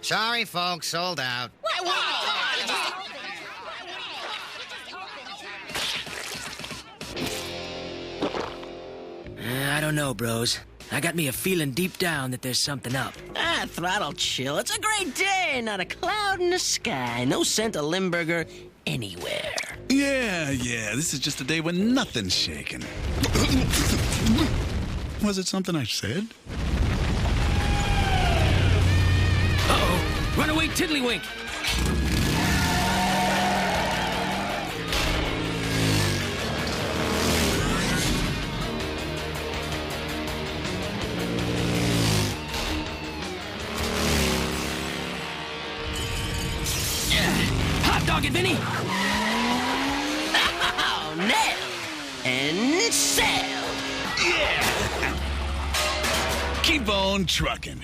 Sorry, folks, sold out. I don't know, bros. I got me a feeling deep down that there's something up. Throttle chill. It's a great day, not a cloud in the sky. No scent of Limburger anywhere. Yeah, this is just a day when nothing's shaking. Was it something I said? Uh-oh. Runaway tiddlywink. Hot dog it, Vinny. Oh, nailed. And sailed. Yeah! Keep on trucking.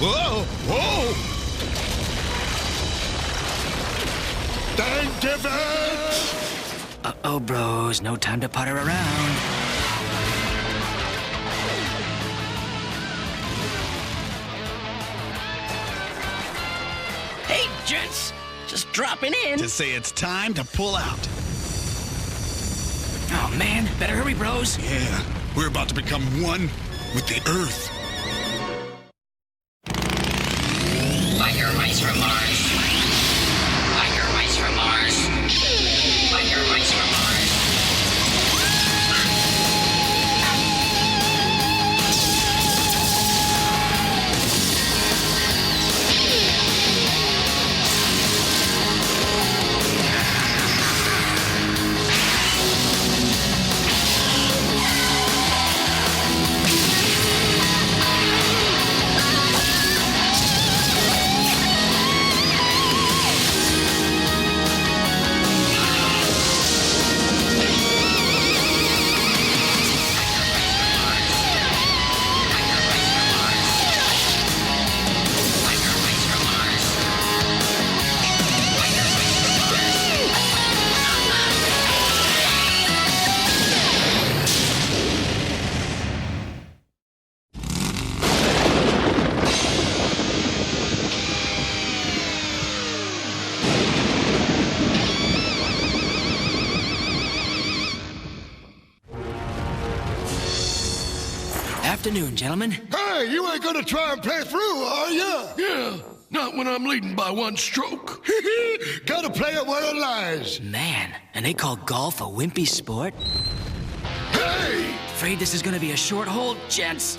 Whoa! Thank you, Uh-oh, bros. No time to putter around. Hey, gents. Just dropping in. to say it's time to pull out. Oh, man. Better hurry, bros. Yeah, we're about to become one with the Earth. Biker mice from Mars. Biker mice from Mars. Biker mice from Mars. Afternoon, gentlemen. Hey, you ain't gonna try and play through, are ya? Yeah, not when I'm leading by one stroke. Gotta play it where it lies. Man, and they call golf a wimpy sport? Hey! Afraid this is gonna be a short hold, gents.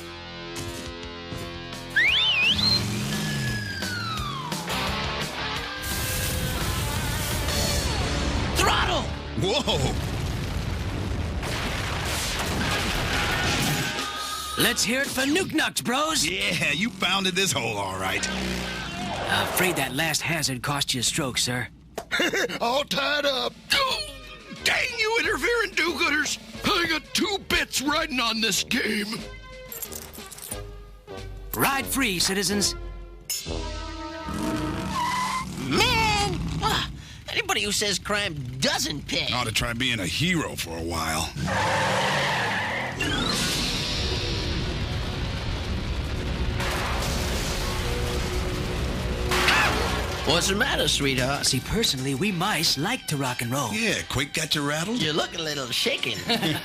Throttle! Whoa! Let's hear it for Nuke Nucks, bros. Yeah, you pounded this hole all right. Afraid that last hazard cost you a stroke, sir. All tied up. Oh, dang you interfering do-gooders! I got 2 bits riding on this game. Ride free, citizens. Man! Anybody who says crime doesn't pay. Ought to try being a hero for a while. What's the matter, sweetheart? See, personally, we mice like to rock and roll. Yeah, Quake got you rattled? You look a little shaken. Hey.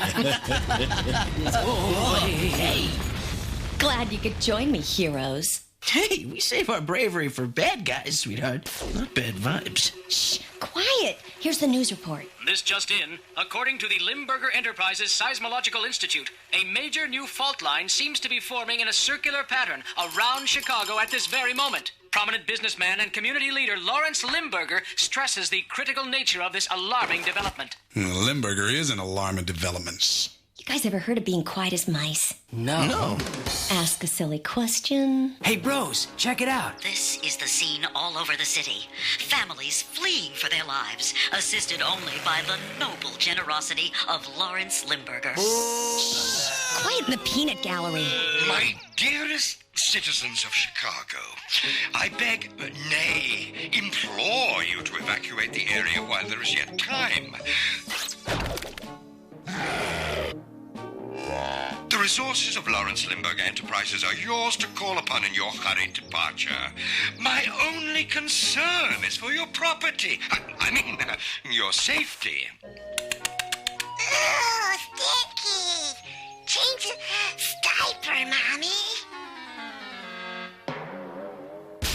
Glad you could join me, heroes. Hey, we save our bravery for bad guys, sweetheart. Not bad vibes. Shh, quiet. Here's the news report. This just in. According to the Limburger Enterprises Seismological Institute, a major new fault line seems to be forming in a circular pattern around Chicago at this very moment. Prominent businessman and community leader Lawrence Limburger stresses the critical nature of this alarming development. Limburger is an alarming development. You guys ever heard of being quiet as mice? No. Ask a silly question. Hey, bros, check it out. This is the scene all over the city. Families fleeing for their lives, assisted only by the noble generosity of Lawrence Limburger. Quiet in the peanut gallery. My dearest citizens of Chicago, I beg, nay, implore you to evacuate the area while there is yet time. There resources of Lawrence Limburger Enterprises are yours to call upon in your hurried departure. My only concern is for your property. I mean, your safety. Oh, Stinky! Change the diaper, Mommy.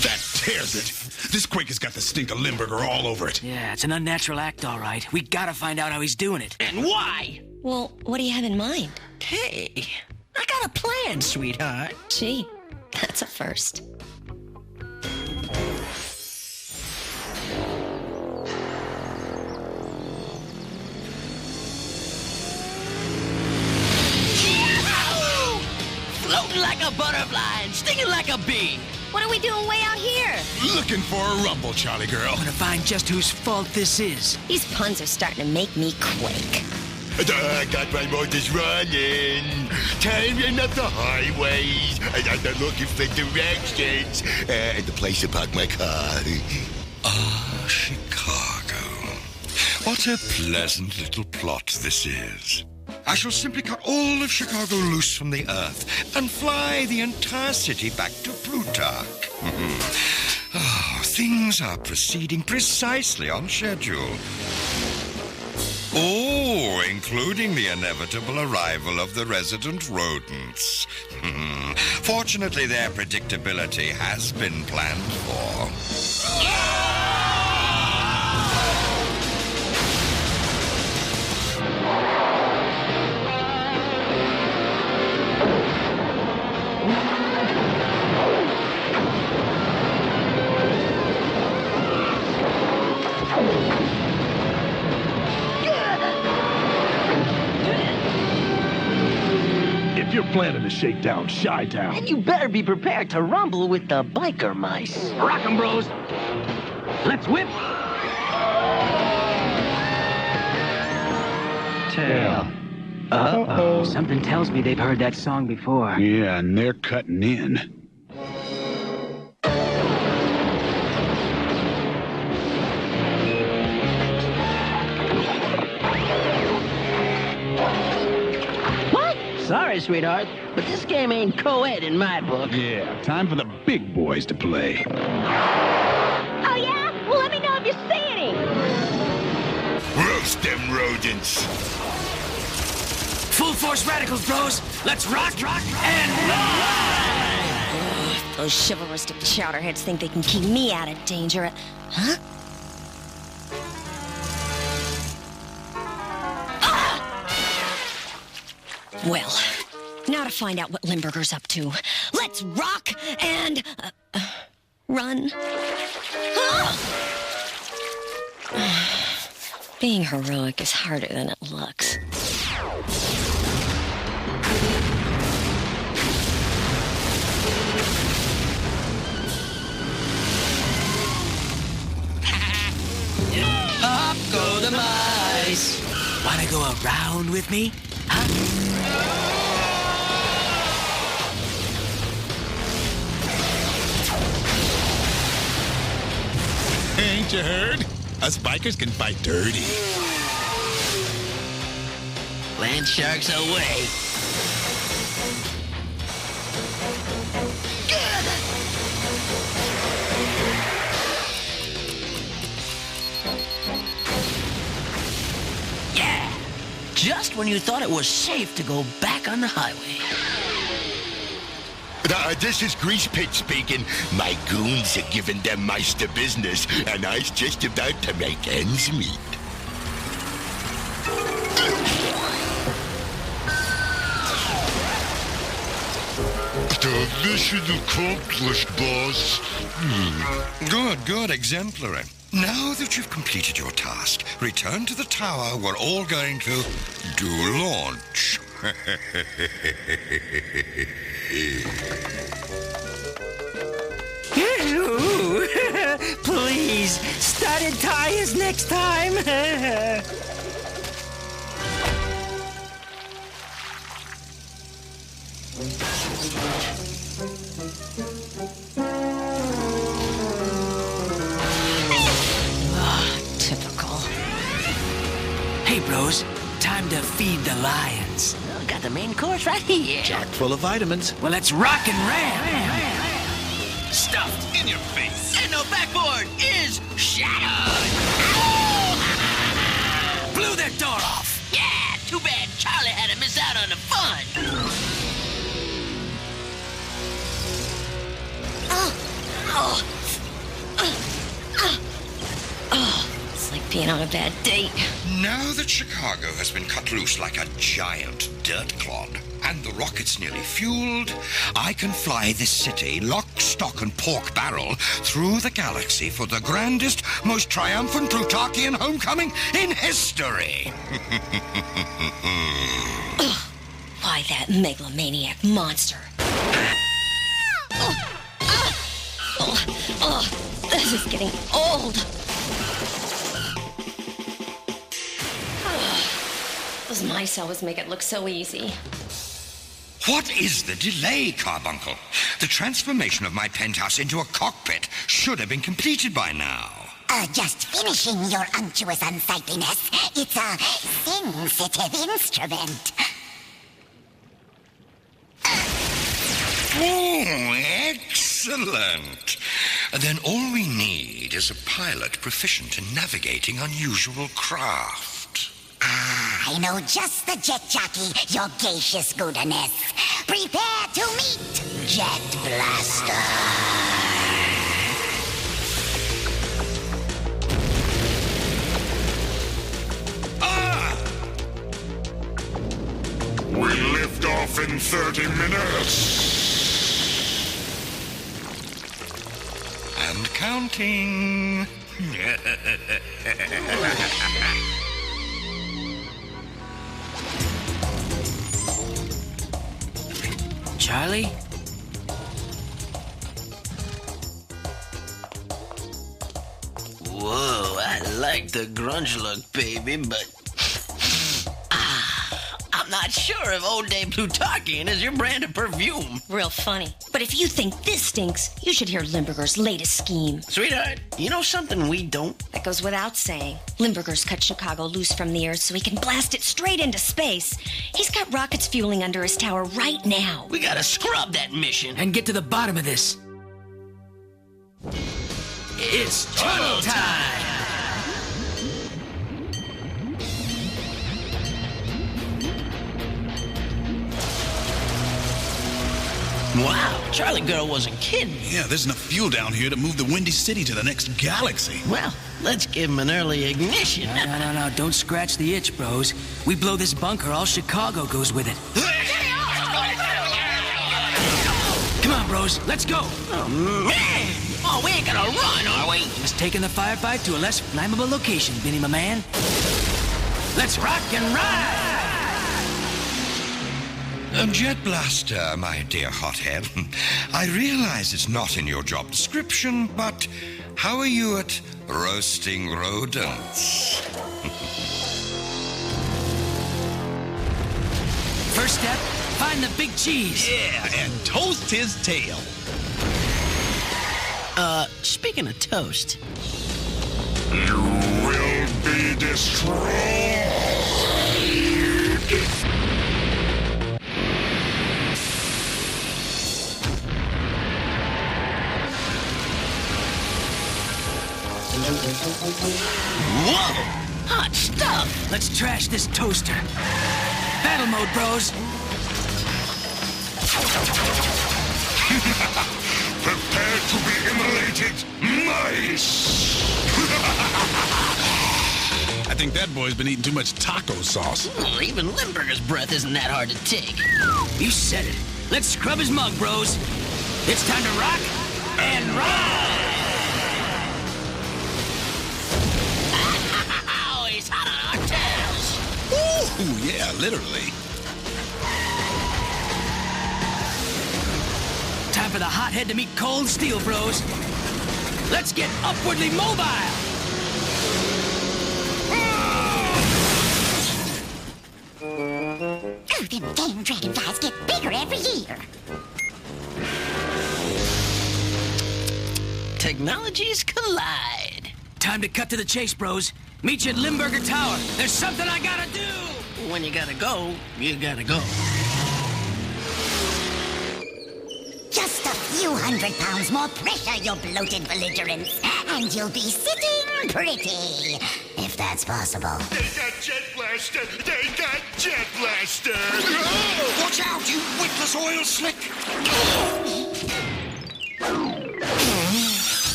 That tears it. This quake has got the stink of Limburger all over it. Yeah, it's an unnatural act, all right. We gotta find out how he's doing it. And why? Well, what do you have in mind? Hey, I got a plan, sweetheart. Gee, that's a first. Floating like a butterfly and stinging like a bee. What are we doing way out here? Looking for a rumble, Charlie girl. Gonna find just whose fault this is. These puns are starting to make me quake. I got my motors running, tearing up the highways, and I'm looking for directions and the place to park my car. Ah, Chicago. What a pleasant little plot this is. I shall simply cut all of Chicago loose from the earth and fly the entire city back to Plutarch. Oh, things are proceeding precisely on schedule. Oh, including the inevitable arrival of the resident rodents. Fortunately, their predictability has been planned for. If you're planning to shake down Chi-Town, And you better be prepared to rumble with the biker mice. Rock 'em, bros. Let's whip. Tail. Uh-oh. Something tells me they've heard that song before. Yeah, and they're cutting in. Sorry, sweetheart, but this game ain't co-ed in my book. Yeah, time for the big boys to play. Oh, yeah? Well, let me know if you see any. Roast them rodents. Full force radicals, bros. Let's rock, and ride! Those chivalristic chowderheads think they can keep me out of danger. Huh? Well, now to find out what Limburger's up to. Let's rock and run. Being heroic is harder than it looks. Up go the mice. Wanna go around with me? Huh? Ain't you heard? Us bikers can fight dirty. Land sharks away. Yeah! Just when you thought it was safe to go back on the highway. This is Grease Pit speaking. My goons are giving them mice the business, and I's just about to make ends meet. The mission accomplished, boss. Good, exemplary. Now that you've completed your task, return to the tower. We're all going to do launch. Please, start and tie us next time. Typical. Hey, bros. Time to feed the lions. Well, got the main course right here. Chock full of vitamins. Well, let's rock and ram. Stuffed in your face. And no backboard is shattered. Blew that door off. Yeah, too bad Charlie had to miss out on the fun. It's like being on a bad date. Now that Chicago has been cut loose like a giant dirt clod, and the rocket's nearly fueled, I can fly this city, lock, stock, and pork barrel, through the galaxy for the grandest, most triumphant Plutarchian homecoming in history. Why, that megalomaniac monster. This is getting old. Those mice always make it look so easy. What is the delay, Carbuncle? The transformation of my penthouse into a cockpit should have been completed by now. Just finishing, your unctuous unsightliness. It's a sensitive instrument. Oh, excellent. Then all we need is a pilot proficient in navigating unusual craft. I know just the jet jockey, your gaseous goodness. Prepare to meet Jet Blaster. We lift off in 30 minutes. And counting. Charlie? Whoa, I like the grunge look, baby, but... I'm not sure if Old Day Plutarchian is your brand of perfume. Real funny. But if you think this stinks, you should hear Limburger's latest scheme. Sweetheart, you know something we don't? That goes without saying. Limburger's cut Chicago loose from the Earth so he can blast it straight into space. He's got rockets fueling under his tower right now. We gotta scrub that mission. And get to the bottom of this. It's tunnel time! Wow, Charlie Girl wasn't kidding. Yeah, there's enough fuel down here to move the Windy City to the next galaxy. Well, let's give him an early ignition. No. Don't scratch the itch, bros. We blow this bunker, all Chicago goes with it. Come on, bros. Let's go. Oh, man. Oh, we ain't gonna run, are we? Just taking the firefight to a less flammable location, Vinny, my man. Let's rock and ride! Jet Blaster, my dear hothead. I realize it's not in your job description, but how are you at roasting rodents? First step, find the big cheese. Yeah, and toast his tail. Speaking of toast. You will be destroyed. Whoa! Hot stuff! Let's trash this toaster. Battle mode, bros. Prepare to be immolated, mice! I think that boy's been eating too much taco sauce. Even Limburger's breath isn't that hard to take. You said it. Let's scrub his mug, bros. It's time to rock and ride! Oh, he's hot on our tails. Ooh, yeah, literally. Time for the hothead to meet cold steel, bros. Let's get upwardly mobile! Oh, them damn dragonflies get bigger every year. Technologies collide. Time to cut to the chase, bros. Meet you at Limburger Tower. There's something I gotta do! when you gotta go, you gotta go. Just a few 100 pounds more pressure, you bloated belligerents, and you'll be sitting pretty, if that's possible. They got Jet Blaster! They got Jet Blaster! Watch out, you witless oil slick!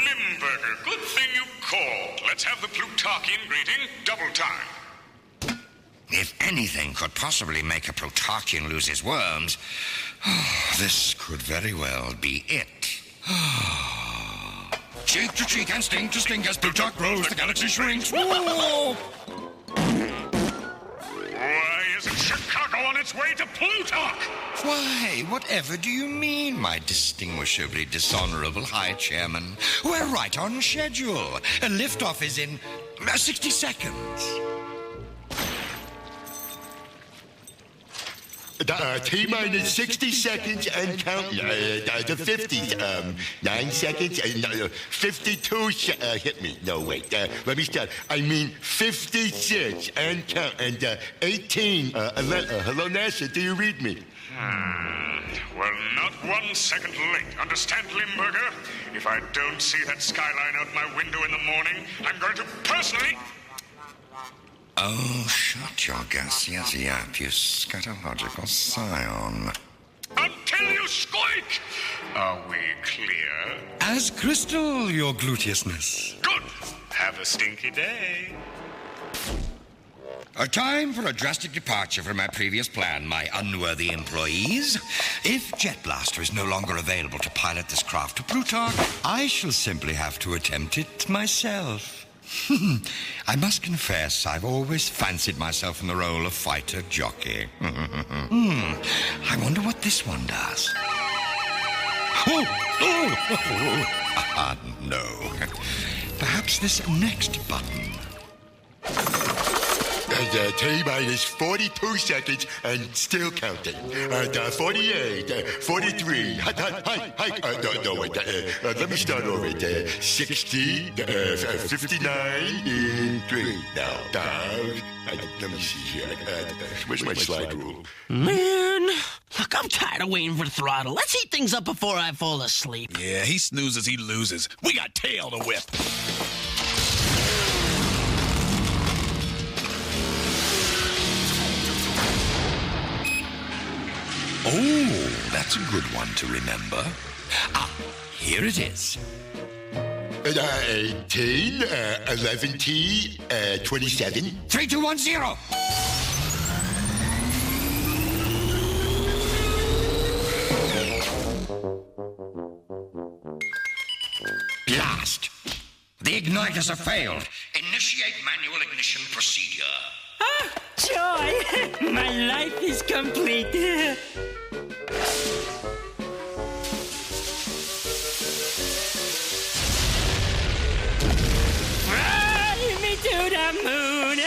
Limburger, good thing you called. Let's have the Plutarchian greeting double time. If anything could possibly make a Plutarchian lose his worms, this could very well be it. Cheek to cheek and sting to sting as Plutarch grows, the galaxy shrinks. Whoa! Why isn't Chicago on its way to Plutarch? Why, whatever do you mean, my distinguishably dishonorable High Chairman? We're right on schedule. A liftoff is in 60 seconds. T-minus 60 seconds and count. The 50s. 9 seconds. 52. Hit me. No, wait. Let me start. I mean 56 and count. And 18. Hello, NASA. Do you read me? Well, not 1 second late. Understand, Limburger? If I don't see that skyline out my window in the morning, I'm going to personally... Oh, shut your gaseous yap, you scatological scion. Until you squeak! Are we clear? As crystal, your gluteousness. Good. Have a stinky day. A time for a drastic departure from my previous plan, my unworthy employees. If Jet Blaster is no longer available to pilot this craft to Plutarch, I shall simply have to attempt it myself. I must confess, I've always fancied myself in the role of fighter jockey. I wonder what this one does. No. Perhaps this next button. T-minus 42 seconds and still counting. 48, 43. No, wait. Let me start over. 60, 59, 3. Now, down. Let me see here. Where's my slide rule? Man, look, I'm tired of waiting for the throttle. Let's heat things up before I fall asleep. Yeah, he snoozes, he loses. We got tail to whip. Oh, that's a good one to remember. Here it is. 18, 11T, 27. 3, 2, 1, 0. Blast. The igniters have failed. Initiate manual ignition procedure. Joy! My life is complete. Fly me to the moon.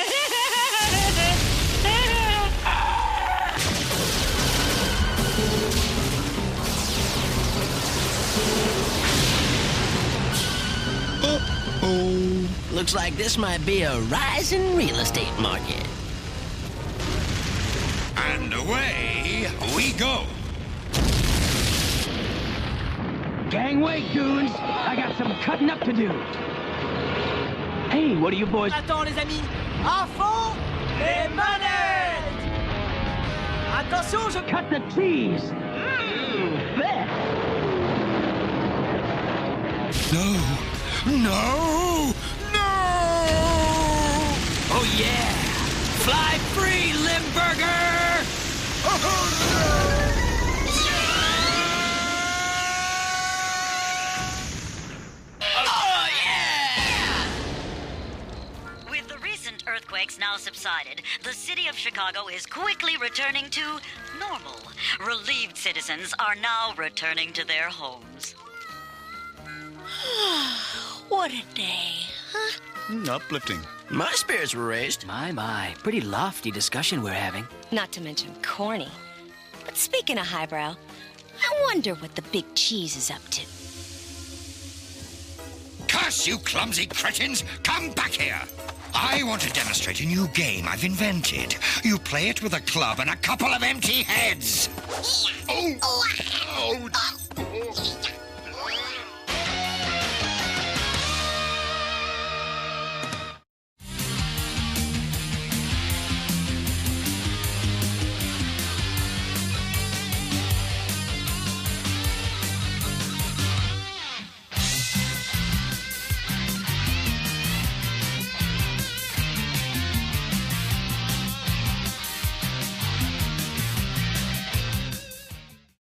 Looks like this might be a rising real estate market. And away we go. Gangway, goons. I got some cutting up to do. Hey, what are you boys... Attends, les amis. À fond les manettes. Attention, je... Cut the cheese. No! Oh, yeah. Fly free, Limburger! Oh, yeah! With the recent earthquakes now subsided, the city of Chicago is quickly returning to normal. Relieved citizens are now returning to their homes. What a day, huh? Uplifting. My spirits were raised. My. Pretty lofty discussion we're having. Not to mention corny. But speaking of highbrow, I wonder what the big cheese is up to. Curse you clumsy cretins! Come back here! I want to demonstrate a new game I've invented. You play it with a club and a couple of empty heads. Oh!